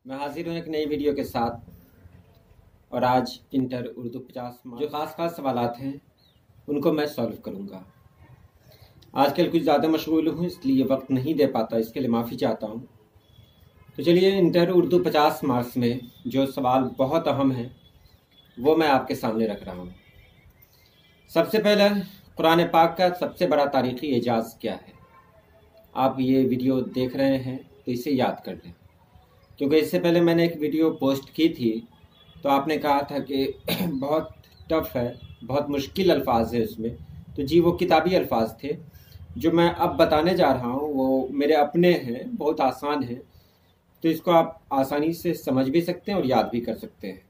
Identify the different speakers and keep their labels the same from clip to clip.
Speaker 1: मैं हाजिर हूँ एक नई वीडियो के साथ। और आज इंटर उर्दू 50 जो ख़ास सवालात हैं उनको मैं सॉल्व करूँगा। आजकल कुछ ज़्यादा मशगूल हूँ इसलिए वक्त नहीं दे पाता, इसके लिए माफ़ी चाहता हूँ। तो चलिए, इंटर उर्दू 50 मार्क्स में जो सवाल बहुत अहम है वो मैं आपके सामने रख रहा हूँ। सबसे पहले, कुरान पाक का सबसे बड़ा तारीख़ी एजाज़ क्या है? आप ये वीडियो देख रहे हैं तो इसे याद कर लें, क्योंकि इससे पहले मैंने एक वीडियो पोस्ट की थी तो आपने कहा था कि बहुत टफ है, बहुत मुश्किल अल्फाज है उसमें। तो जी, वो किताबी अल्फाज थे। जो मैं अब बताने जा रहा हूँ वो मेरे अपने हैं, बहुत आसान है, तो इसको आप आसानी से समझ भी सकते हैं और याद भी कर सकते हैं।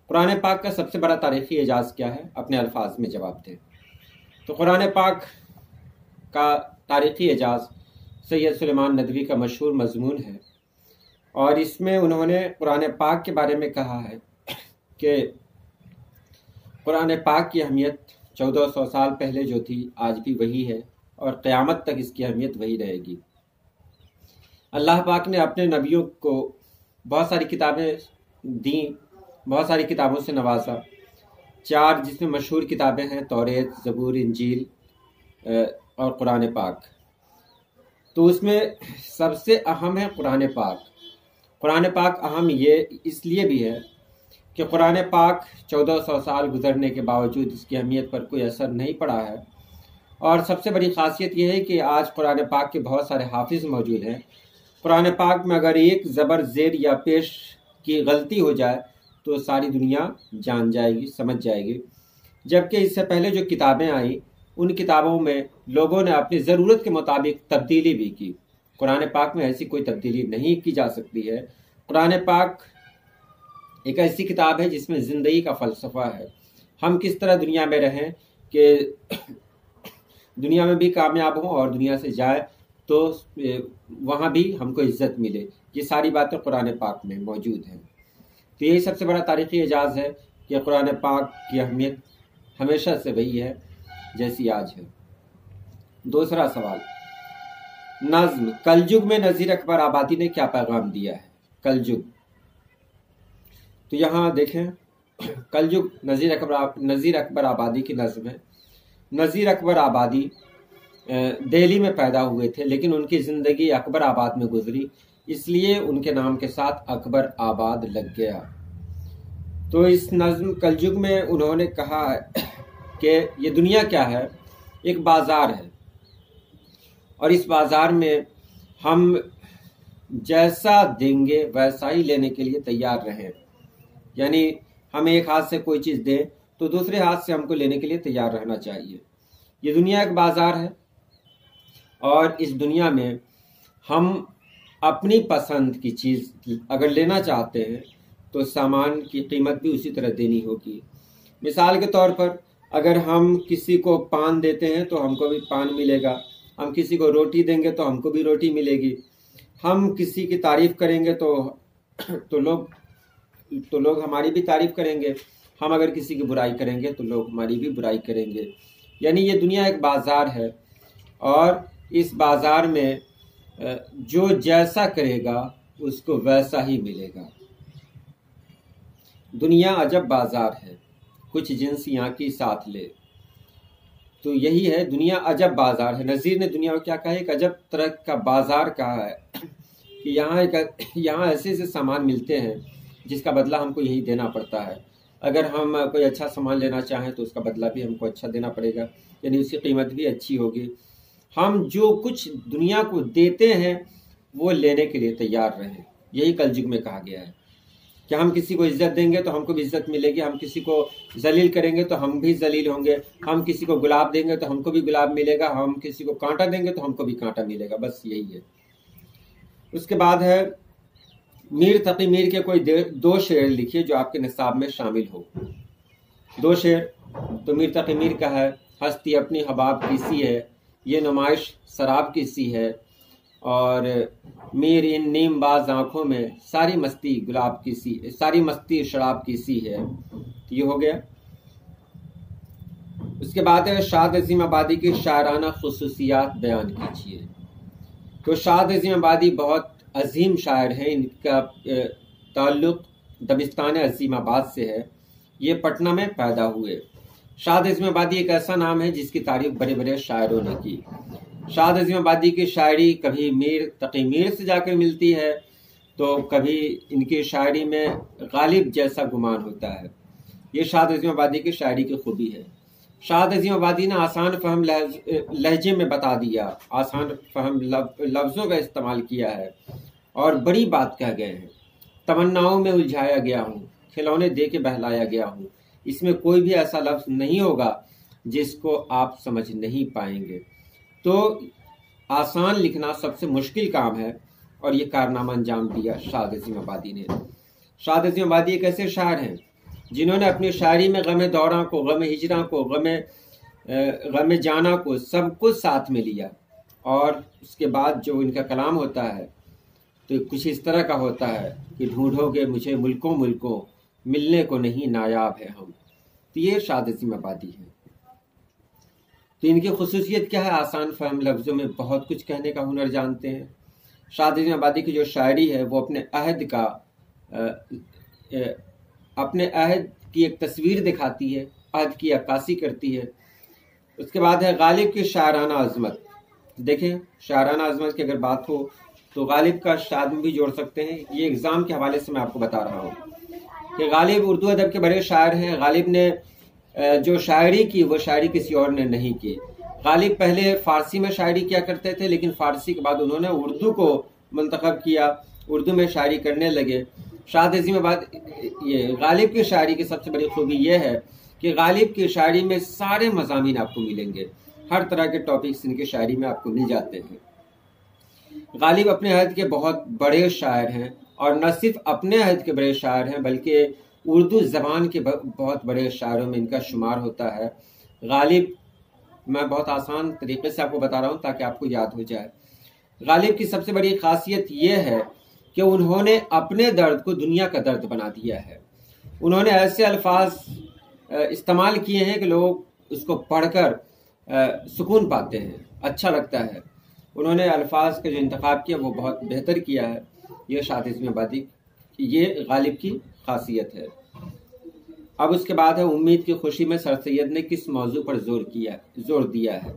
Speaker 1: कुरान पाक का सबसे बड़ा तारीख़ी एजाज़ क्या है? अपने अल्फाज में जवाब दें। तो कुरान पाक का तारीख़ी एजाज़ सैयद सुलेमान नदवी का मशहूर मज़मून है, और इसमें उन्होंने कुरान पाक के बारे में कहा है कि कुरान पाक की अहमियत 1400 साल पहले जो थी आज भी वही है और क़यामत तक इसकी अहमियत वही रहेगी। अल्लाह पाक ने अपने नबियों को बहुत सारी किताबें दी, बहुत सारी किताबों से नवाजा। 4 जिसमें मशहूर किताबें हैं, तौरेत, ज़बूर, इंजील और कुरान पाक। तो उसमें सबसे अहम है कुरान पाक। कुरान पाक अहम ये इसलिए भी है कि कुरान पाक 1400 साल गुजरने के बावजूद इसकी अहमियत पर कोई असर नहीं पड़ा है। और सबसे बड़ी ख़ासियत यह है कि आज कुरान पाक के बहुत सारे हाफिज़ मौजूद हैं। कुरान पाक में अगर एक ज़बर, ज़ेर या पेश की गलती हो जाए तो सारी दुनिया जान जाएगी, समझ जाएगी। जबकि इससे पहले जो किताबें आई उन किताबों में लोगों ने अपनी ज़रूरत के मुताबिक तब्दीली भी की। कुरान पाक में ऐसी कोई तब्दीली नहीं की जा सकती है। कुरान पाक एक ऐसी किताब है जिसमें ज़िंदगी का फ़लसफ़ा है। हम किस तरह दुनिया में रहें कि दुनिया में भी कामयाब हों और दुनिया से जाए तो वहाँ भी हमको इज़्ज़त मिले, ये सारी बातें कुरान पाक में मौजूद हैं। तो यही सबसे बड़ा तारीख़ी एजाज़ है कि कुरान पाक की अहमियत हमेशा से वही है जैसी आज है। दूसरा सवाल, नज़्म कलजुग में नज़ीर अकबर आबादी ने क्या पैगाम दिया है? कलजुग, तो यहाँ देखें, कलजुग नज़ीर अकबर आबादी की नज़्म है। नज़ीर अकबर आबादी दिल्ली में पैदा हुए थे, लेकिन उनकी ज़िंदगी अकबर आबाद में गुजरी, इसलिए उनके नाम के साथ अकबर आबाद लग गया। तो इस नज़्म कलजुग में उन्होंने कहा कि ये दुनिया क्या है? एक बाज़ार है, और इस बाज़ार में हम जैसा देंगे वैसा ही लेने के लिए तैयार रहें। यानी हम एक हाथ से कोई चीज़ दें तो दूसरे हाथ से हमको लेने के लिए तैयार रहना चाहिए। ये दुनिया एक बाज़ार है, और इस दुनिया में हम अपनी पसंद की चीज़ अगर लेना चाहते हैं तो सामान की कीमत भी उसी तरह देनी होगी। मिसाल के तौर पर, अगर हम किसी को पान देते हैं तो हमको भी पान मिलेगा, हम किसी को रोटी देंगे तो हमको भी रोटी मिलेगी, हम किसी की तारीफ़ करेंगे तो लोग हमारी भी तारीफ़ करेंगे, हम अगर किसी की बुराई करेंगे तो लोग हमारी भी बुराई करेंगे। यानी ये दुनिया एक बाज़ार है, और इस बाज़ार में जो जैसा करेगा उसको वैसा ही मिलेगा। दुनिया अजब बाज़ार है, कुछ जिन्स यहाँ की साथ ले। तो यही है, दुनिया अजब बाज़ार है। नज़ीर ने दुनिया को क्या कहा? एक अजब तरह का बाज़ार कहा है कि यहाँ ऐसे ऐसे सामान मिलते हैं जिसका बदला हमको यही देना पड़ता है। अगर हम कोई अच्छा सामान लेना चाहें तो उसका बदला भी हमको अच्छा देना पड़ेगा, यानी उसकी कीमत भी अच्छी होगी। हम जो कुछ दुनिया को देते हैं वो लेने के लिए तैयार रहें। यही कलजुग में कहा गया है कि हम किसी को इज़्ज़त देंगे तो हमको भी इज़्ज़त मिलेगी, हम किसी को जलील करेंगे तो हम भी जलील होंगे, हम किसी को गुलाब देंगे तो हमको भी गुलाब मिलेगा, हम किसी को कांटा देंगे तो हमको भी कांटा मिलेगा। बस यही है। उसके बाद है, मीर तकी मीर के कोई 2 शेर लिखिए जो आपके निसाब में शामिल हो। 2 शेर। तो मीर तकी मीर का है, हस्ती अपनी हबाब की सी है, ये नुमाइश शराब की सी है, और मीर इन नीम बाज आँखों में सारी मस्ती गुलाब की सी, सारी मस्ती शराब की सी है। तो ये हो गया। उसके बाद है, शाद अजीम आबादी की शायराना खुसूसियात बयान कीजिए। तो शाद अजीम आबादी बहुत अजीम शायर हैं, इनका ताल्लुक़ दबिस्तान अजीमाबाद से है। ये पटना में पैदा हुए। शाद अज़ीमाबादी एक ऐसा नाम है जिसकी तारीफ बड़े बड़े शायरों ने की। शाद अज़ीमाबादी की शायरी कभी मीर तकी मीर से जाकर मिलती है, तो कभी इनकी शायरी में गालिब जैसा गुमान होता है। ये शाद अज़ीमाबादी की शायरी की खूबी है। शाद अज़ीमाबादी ने आसान फहम लहजे में बता दिया, आसान फहम लफ्ज़ों का इस्तेमाल किया है और बड़ी बात कह गए हैं। तमन्नाओं में उलझाया गया हूँ, खिलौने दे के बहलाया गया हूँ। इसमें कोई भी ऐसा लफ्ज़ नहीं होगा जिसको आप समझ नहीं पाएंगे। तो आसान लिखना सबसे मुश्किल काम है और ये कारनामा अंजाम दिया शाद अज़ीमाबादी ने। शाद अज़ीमाबादी एक ऐसे शायर हैं जिन्होंने अपनी शायरी में गम दौरा को, गम हिजरा को, गम जाना को सब कुछ साथ में लिया। और उसके बाद जो इनका कलाम होता है तो कुछ इस तरह का होता है कि ढूंढोगे मुझे मुल्कों मुल्कों, मिलने को नहीं नायाब है हम। तो ये शाद अज़ीमाबादी है। तो इनकी खुसूसियत क्या है? आसान फहम लफ्ज़ों में बहुत कुछ कहने का हुनर जानते हैं। शाद अज़ीमाबादी की जो शायरी है वो अपने अहद की एक तस्वीर दिखाती है, अहद की अक्कासी करती है। उसके बाद है गालिब की शायराना अज़मत। देखें, शायराना अज़मत की अगर बात हो तो गालिब का शाद में भी जोड़ सकते हैं। ये एग्ज़ाम के हवाले से मैं आपको बता रहा हूँ कि गालिब उर्दू अदब के बड़े शायर हैं। गालिब ने जो शायरी की वो शायरी किसी और ने नहीं की। गालिब पहले फ़ारसी में शायरी किया करते थे, लेकिन फ़ारसी के बाद उन्होंने उर्दू को मंतखब किया, उर्दू में शायरी करने लगे। शाद अज़ीमाबादी ये गालिब की शायरी की सबसे बड़ी खूबी ये है कि गालिब की शायरी में सारे मज़ामीन आपको मिलेंगे, हर तरह के टॉपिक्स इनकी शायरी में आपको मिल जाते हैं। गालिब अपने अहद के बहुत बड़े शायर हैं और न सिर्फ अपने अहद के बड़े शायर हैं बल्कि उर्दू ज़बान के बहुत बड़े शायरों में इनका शुमार होता है। गालिब, मैं बहुत आसान तरीके से आपको बता रहा हूँ ताकि आपको याद हो जाए। गालिब की सबसे बड़ी खासियत ये है कि उन्होंने अपने दर्द को दुनिया का दर्द बना दिया है। उन्होंने ऐसे अल्फाज इस्तेमाल किए हैं कि लोग उसको पढ़कर सुकून पाते हैं, अच्छा लगता है। उन्होंने अल्फाज का जो इंतखाब किया वो बहुत बेहतर किया है। ये शाद अज़ीमाबादी, ये गालिब की खासियत है। अब उसके बाद है उम्मीद की खुशी में सर सैयद ने किस मौजू पर जोर दिया है।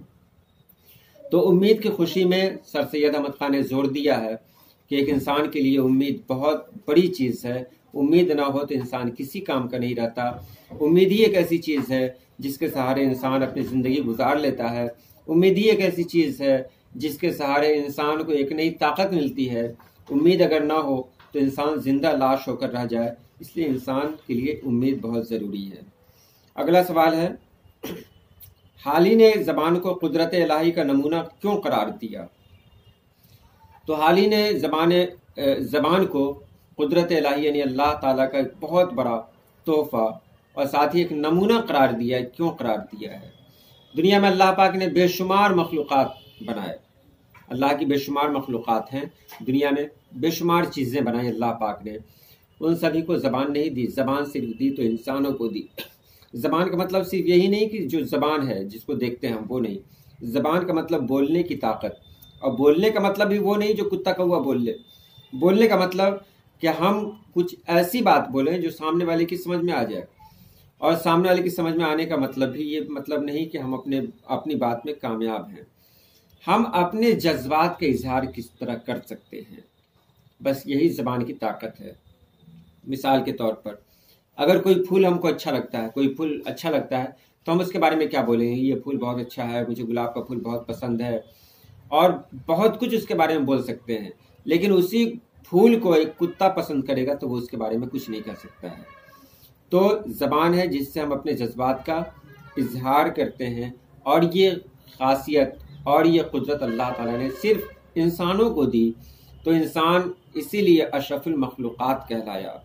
Speaker 1: तो उम्मीद की खुशी में सर सैयद अहमद खान ने जोर दिया है कि एक इंसान के लिए उम्मीद बहुत बड़ी चीज़ है। उम्मीद ना हो तो इंसान किसी काम का नहीं रहता। उम्मीद ही एक ऐसी चीज़ है जिसके सहारे इंसान अपनी ज़िंदगी गुजार लेता है। उम्मीद ही एक ऐसी चीज़ है जिसके सहारे इंसान को एक नई ताकत मिलती है। उम्मीद अगर ना हो तो इंसान जिंदा लाश होकर रह जाए। इसलिए इंसान के लिए उम्मीद बहुत ज़रूरी है। अगला सवाल है, हाली ने ज़बान को कुदरत इलाही का नमूना क्यों करार दिया? तो हाली ने ज़बान को कुदरत इलाही यानी अल्लाह ताला का एक बहुत बड़ा तोहफ़ा और साथ ही एक नमूना करार दिया है। क्यों करार दिया है? दुनिया में अल्लाह पाक ने बेशुमार मखलूक़ात बनाए। अल्लाह की बेशुमार मखलूक़ात हैं दुनिया में, बेशुमार चीज़ें बनाई अल्लाह पाक ने। उन सभी को ज़बान नहीं दी, ज़बान सिर्फ दी तो इंसानों को दी। ज़बान का मतलब सिर्फ यही नहीं कि जो ज़बान है जिसको देखते हैं हम, वो नहीं। ज़बान का मतलब बोलने की ताकत, और बोलने का मतलब भी वो नहीं जो कुत्ता कौवा बोल ले। बोलने का मतलब कि हम कुछ ऐसी बात बोलें जो सामने वाले की समझ में आ जाए। और सामने वाले की समझ में आने का मतलब भी ये मतलब नहीं कि हम अपनी बात में कामयाब हैं। हम अपने जज्बात का इजहार किस तरह कर सकते हैं, बस यही ज़बान की ताकत है। मिसाल के तौर पर, अगर कोई फूल हमको अच्छा लगता है, कोई फूल अच्छा लगता है, तो हम उसके बारे में क्या बोलेंगे? ये फूल बहुत अच्छा है, मुझे गुलाब का फूल बहुत पसंद है, और बहुत कुछ उसके बारे में बोल सकते हैं। लेकिन उसी फूल को एक कुत्ता पसंद करेगा तो वो उसके बारे में कुछ नहीं कह सकता है। तो ज़बान है जिससे हम अपने जज्बात का इजहार करते हैं, और ये खासियत और ये कुदरत अल्लाह ताला ने सिर्फ इंसानों को दी, तो इंसान इसीलिए अशरफुल मखलूक़ात कहलाया।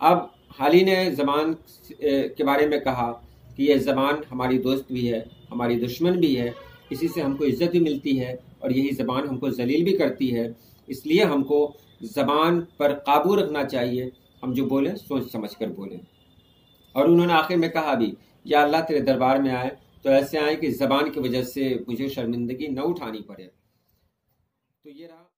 Speaker 1: अब हाली ने ज़बान के बारे में कहा कि यह ज़बान हमारी दोस्त भी है, हमारी दुश्मन भी है। इसी से हमको इज़्ज़त भी मिलती है और यही ज़बान हमको ज़लील भी करती है। इसलिए हमको ज़बान पर काबू रखना चाहिए। हम जो बोलें सोच समझ कर बोलें। और उन्होंने आखिर में कहा भी, या अल्लाह तेरे दरबार में आए तो ऐसे आए कि ज़बान की वजह से मुझे शर्मिंदगी न उठानी पड़े। तो ये रहा।